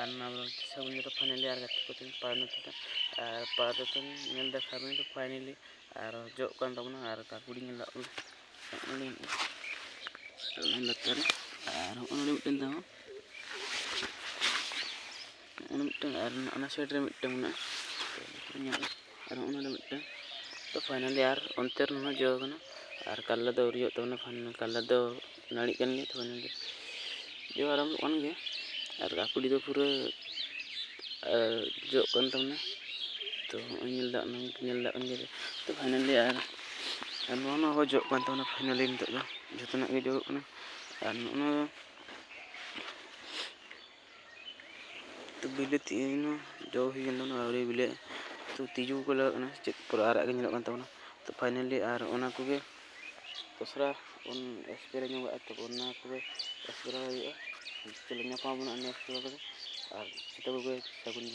আমরা সাবুন যেটা ফাইনালি আর গাতে করতে পারনো তো আর পারতো তো নেল দেখাবেন তো ফাইনালি আর জোক কান তাবনা আর কাকুড়ি নেল ᱞᱟᱛᱟᱨ ᱟᱨ ᱚᱱᱟ ᱢᱤᱫᱴᱮᱱ ᱫᱟও ᱚᱱᱟ ᱢᱤᱫᱴᱮᱱ ᱟᱨ ᱚᱱᱟ ᱥᱟᱭᱤᱰ ᱨᱮ ᱢᱤᱫᱴᱮᱱ ᱢᱮᱱᱟᱜᱼᱟ ᱟᱨ ᱚᱱᱟ ᱢᱤᱫᱴᱮᱱ ᱛᱚ ᱯᱷᱟᱭᱱᱟᱞᱤ ᱟᱨ ᱚᱱᱛᱮ ᱨᱮᱦᱚᱸ ᱡᱚ ᱠᱟᱱᱟ ᱟᱨ ᱠᱟᱞᱞᱟ ᱫᱚ ᱩᱨᱤᱭᱚᱜ ᱛᱟᱵᱚᱱᱟ ᱯᱷᱟᱭᱱᱟᱞ ᱠᱟᱞᱞᱟ ᱫᱚ ᱱᱟᱹᱲᱤᱜ ᱠᱟᱱ ᱜᱮᱭᱟ ᱯᱷᱟᱭᱱᱟᱞᱤ ᱡᱚ ᱟᱨᱟᱢᱵᱷᱚᱜ ᱠᱟᱱ ᱜᱮᱭᱟ ᱟᱨ ᱠᱟᱠᱩᱲᱤ ᱫᱚ ᱯᱩᱨᱟᱹ ᱡᱚᱜ ᱠᱟᱱ ᱛᱟᱵᱚᱱᱟ ᱛᱚ ᱧᱮᱞ ᱫᱟᱜ ᱜᱮ ᱛᱚ ᱯᱷᱟᱭᱱᱟᱞᱤ ᱟᱨ ᱱᱚᱣᱟ ᱦᱚᱸ ᱡᱚᱜ ᱠᱟᱱ ᱛᱟᱵᱚᱱᱟ ᱯᱷᱟᱭᱱᱟᱞᱤ ᱱᱤᱛᱚᱜ ᱫᱚ ᱡᱚᱛᱚᱱᱟᱜ ᱜᱮ ᱡᱚᱜ ᱠᱟᱱᱟ ᱟᱨ ᱚᱱᱟ तो बिले तीन जो ही गंदना और बिले तो तीजू को लगना चेक पर आरा के ñelokan tabona तो फाइनली आर ओना कोगे दसरा उन स्प्रे ñoga तो ओना कोगे स्प्रे हुआ चलो ñapam बना नेक्स्ट आर तो कोगे सागुन